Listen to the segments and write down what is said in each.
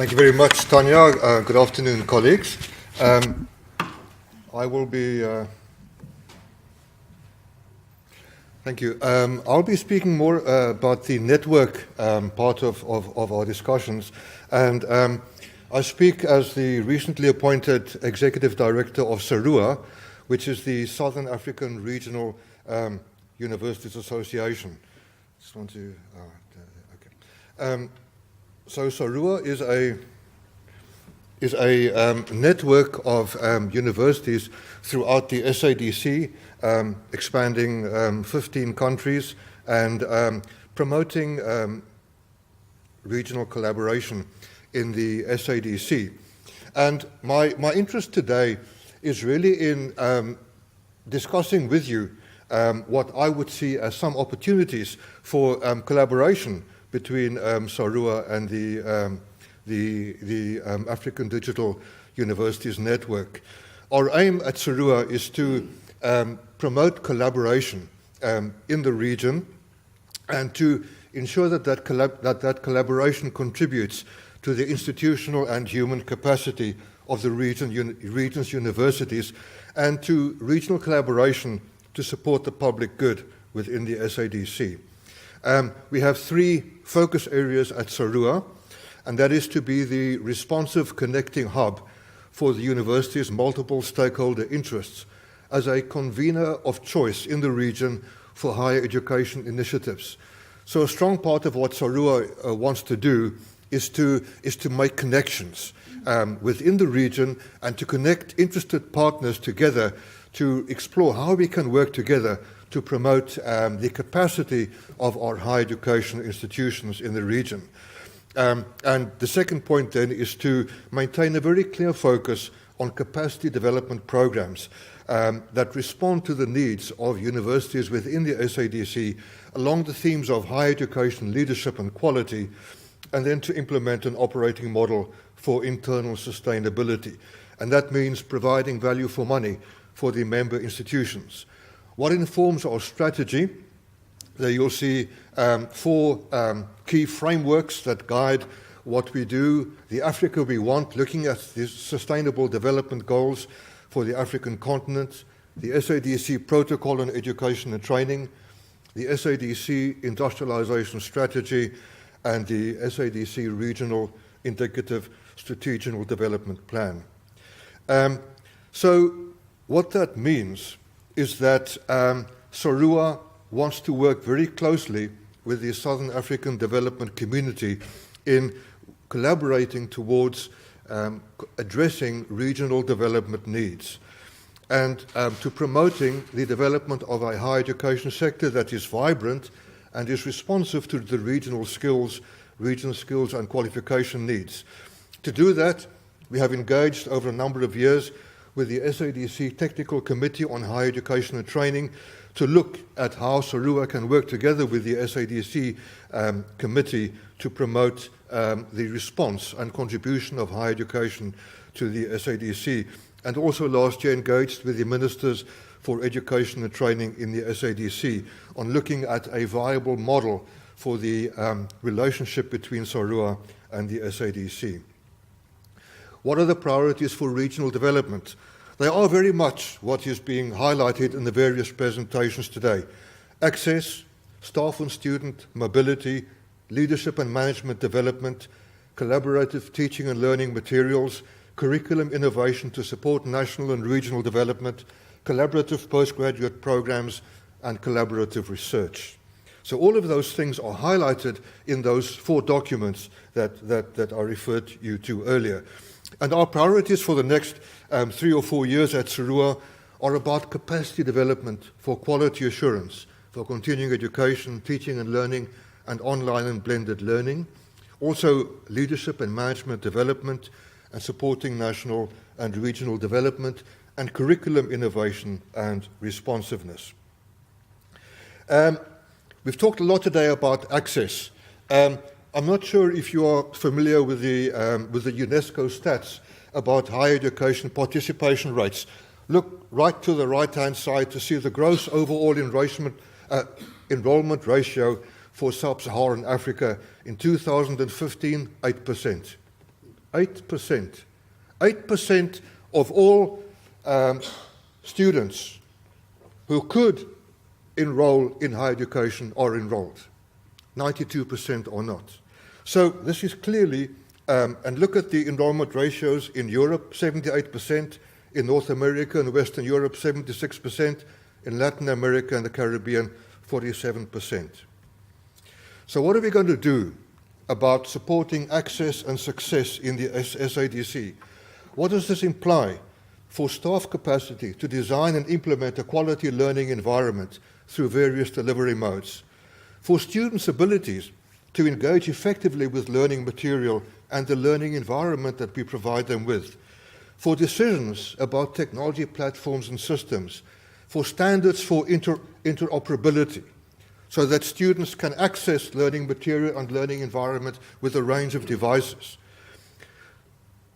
Thank you very much, Tanya. Good afternoon, colleagues. I will be... Thank you. I'll be speaking more about the network part of our discussions. And I speak as the recently appointed Executive Director of SARUA, which is the Southern African Regional Universities Association. Just want to... okay. So SARUA is a network of universities throughout the SADC, expanding 15 countries and promoting regional collaboration in the SADC. And my interest today is really in discussing with you what I would see as some opportunities for collaboration between SARUA and the African Digital Universities Network. Our aim at SARUA is to promote collaboration in the region and to ensure that collaboration contributes to the institutional and human capacity of the region's universities and to regional collaboration to support the public good within the SADC. We have three focus areas at SARUA, and that is to be the responsive connecting hub for the university's multiple stakeholder interests as a convener of choice in the region for higher education initiatives. So a strong part of what SARUA wants to do is to make connections within the region and to connect interested partners together to explore how we can work together to promote the capacity of our higher education institutions in the region. And the second point then is to maintain a very clear focus on capacity development programs that respond to the needs of universities within the SADC along the themes of higher education leadership and quality, and then to implement an operating model for internal sustainability. And that means providing value for money for the member institutions. What informs our strategy? There you'll see four key frameworks that guide what we do. The Africa we want, looking at the sustainable development goals for the African continent, the SADC protocol on education and training, the SADC industrialization strategy, and the SADC regional indicative strategic development plan. So what that means is that SARUA wants to work very closely with the Southern African development community in collaborating towards addressing regional development needs and to promoting the development of a higher education sector that is vibrant and is responsive to the regional skills and qualification needs. To do that, we have engaged over a number of years with the SADC Technical Committee on Higher Education and Training to look at how SARUA can work together with the SADC Committee to promote the response and contribution of higher education to the SADC. And also last year engaged with the Ministers for Education and Training in the SADC on looking at a viable model for the relationship between SARUA and the SADC. What are the priorities for regional development? They are very much what is being highlighted in the various presentations today. Access, staff and student mobility, leadership and management development, collaborative teaching and learning materials, curriculum innovation to support national and regional development, collaborative postgraduate programs, and collaborative research. So all of those things are highlighted in those four documents that I referred you to earlier. And our priorities for the next 3 or 4 years at SARUA are about capacity development for quality assurance, for continuing education, teaching and learning, and online and blended learning. Also, leadership and management development and supporting national and regional development, and curriculum innovation and responsiveness. We've talked a lot today about access. I'm not sure if you are familiar with the UNESCO stats about higher education participation rates. Look right to the right-hand side to see the gross overall enrollment ratio for sub-Saharan Africa in 2015, 8%. 8%. 8% of all students who could enroll in higher education are enrolled. 92% are not. So this is clearly, and look at the enrollment ratios in Europe, 78%, in North America and Western Europe, 76%, in Latin America and the Caribbean, 47%. So what are we going to do about supporting access and success in the SADC? What does this imply for staff capacity to design and implement a quality learning environment through various delivery modes? For students' abilities to engage effectively with learning material and the learning environment that we provide them with? For decisions about technology platforms and systems? For standards for interoperability, so that students can access learning material and learning environment with a range of devices?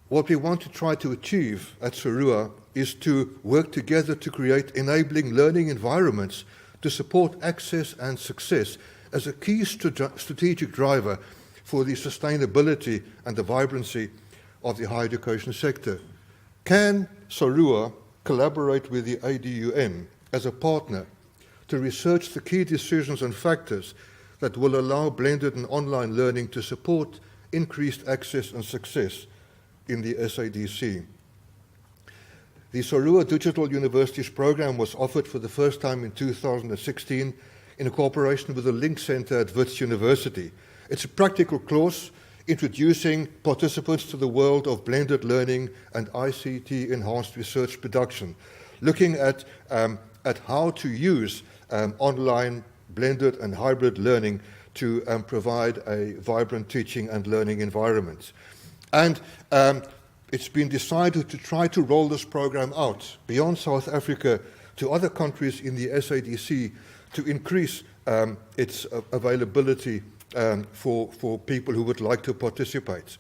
What we want to try to achieve at SARUA is to work together to create enabling learning environments to support access and success as a key strategic driver for the sustainability and the vibrancy of the higher education sector. Can SARUA collaborate with the ADUN as a partner to research the key decisions and factors that will allow blended and online learning to support increased access and success in the SADC? The SARUA Digital Universities program was offered for the first time in 2016 in cooperation with the Link Center at Wits University. It's a practical course introducing participants to the world of blended learning and ICT-enhanced research production, looking at how to use online blended and hybrid learning to provide a vibrant teaching and learning environment. And it's been decided to try to roll this program out beyond South Africa to other countries in the SADC to increase its availability for people who would like to participate.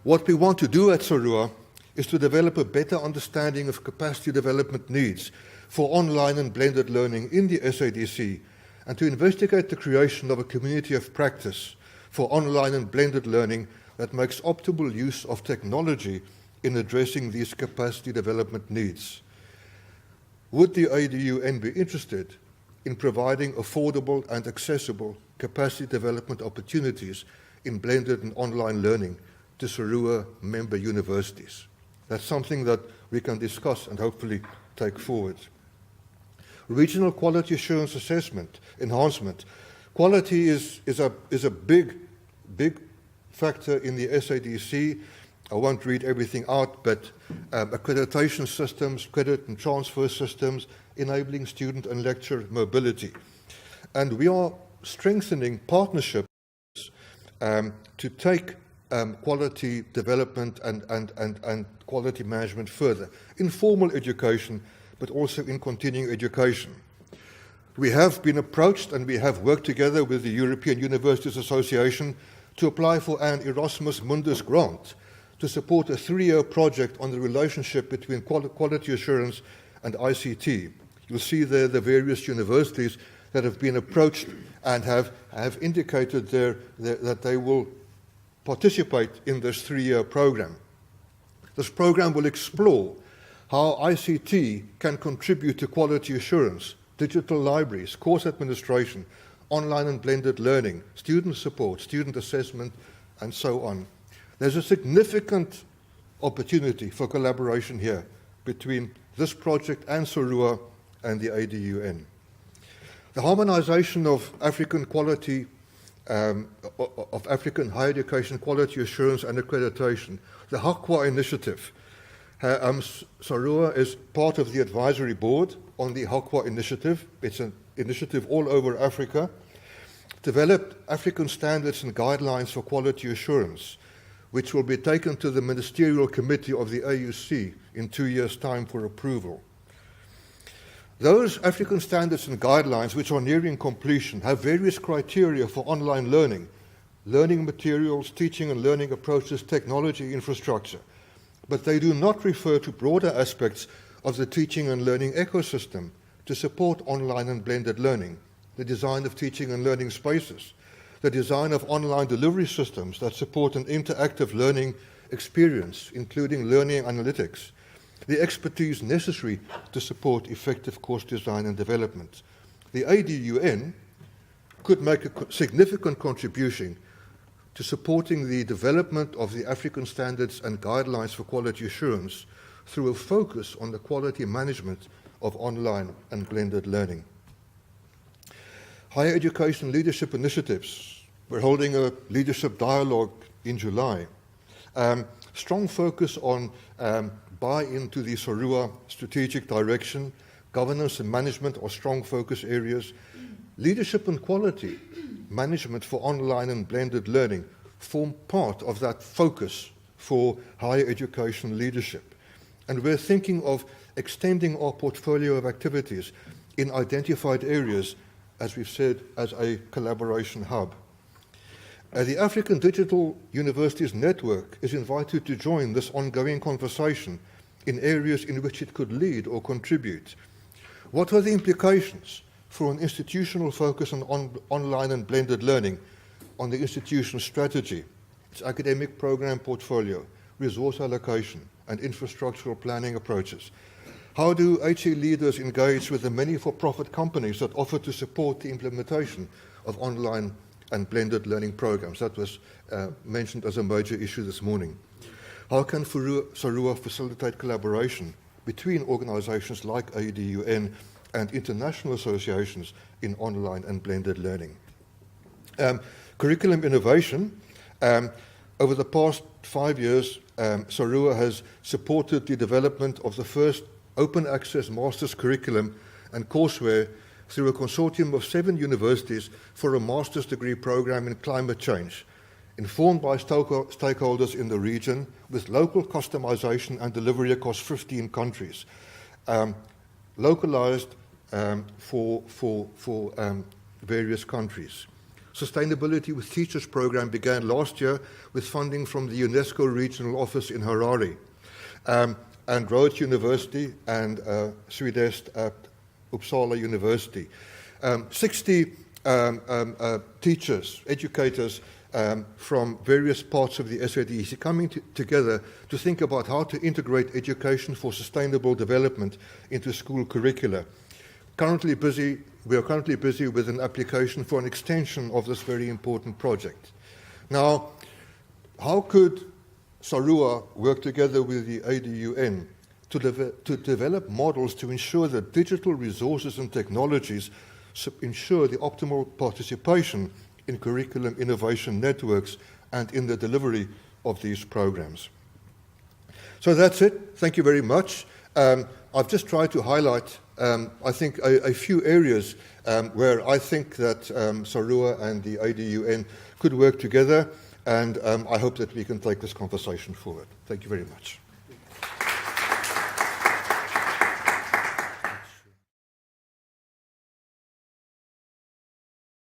What we want to do at SARUA is to develop a better understanding of capacity development needs for online and blended learning in the SADC, and to investigate the creation of a community of practice for online and blended learning that makes optimal use of technology in addressing these capacity development needs. Would the ADUN be interested in providing affordable and accessible capacity development opportunities in blended and online learning to SARUA member universities? That's something that we can discuss and hopefully take forward. Regional quality assurance assessment, enhancement. Quality is a big factor in the SADC. I won't read everything out, but accreditation systems, credit and transfer systems, enabling student and lecturer mobility. And we are strengthening partnerships to take quality development and quality management further, in formal education, but also in continuing education. We have been approached and we have worked together with the European Universities Association to apply for an Erasmus Mundus grant to support a 3-year project on the relationship between quality assurance and ICT. You'll see there the various universities that have been approached and have indicated that they will participate in this 3-year program. This program will explore how ICT can contribute to quality assurance, digital libraries, course administration, online and blended learning, student support, student assessment, and so on. There's a significant opportunity for collaboration here between this project and SARUA and the ADUN. The harmonization of African quality, of African higher education quality assurance and accreditation, the HAQUA initiative. SARUA is part of the advisory board on the HAQUA initiative. It's an initiative all over Africa. Developed African standards and guidelines for quality assurance, which will be taken to the ministerial committee of the AUC in 2 years' time for approval. Those African standards and guidelines, which are nearing completion, have various criteria for online learning, learning materials, teaching and learning approaches, technology infrastructure, but they do not refer to broader aspects of the teaching and learning ecosystem to support online and blended learning, the design of teaching and learning spaces, the design of online delivery systems that support an interactive learning experience, including learning analytics, the expertise necessary to support effective course design and development. The ADUN could make a significant contribution to supporting the development of the African standards and guidelines for quality assurance through a focus on the quality management of online and blended learning. Higher education leadership initiatives. We're holding a leadership dialogue in July. Strong focus on buy-in to the SARUA strategic direction. Governance and management are strong focus areas. Leadership and quality management for online and blended learning form part of that focus for higher education leadership. And we're thinking of extending our portfolio of activities in identified areas, as we've said, as a collaboration hub. The African Digital Universities Network is invited to join this ongoing conversation in areas in which it could lead or contribute. What are the implications for an institutional focus on online and blended learning on the institution's strategy, its academic program portfolio, resource allocation, and infrastructural planning approaches? How do HE leaders engage with the many for-profit companies that offer to support the implementation of online and blended learning programs? That was mentioned as a major issue this morning. How can SARUA facilitate collaboration between organizations like ADUN and international associations in online and blended learning? Curriculum innovation. Over the past 5 years, SARUA has supported the development of the first open access master's curriculum and courseware through a consortium of 7 universities for a master's degree program in climate change, informed by stakeholders in the region, with local customization and delivery across 15 countries, localized for various countries. Sustainability with Teachers program began last year with funding from the UNESCO Regional Office in Harare, and Rhodes University and Swedest at Uppsala University. 60 teachers, educators from various parts of the SADC coming together to think about how to integrate education for sustainable development into school curricula. We are currently busy with an application for an extension of this very important project. Now, how could SARUA work together with the ADUN to develop models to ensure that digital resources and technologies ensure the optimal participation in curriculum innovation networks and in the delivery of these programs? So that's it. Thank you very much. I've just tried to highlight, I think, a few areas where I think that SARUA and the ADUN could work together, and I hope that we can take this conversation forward. Thank you very much.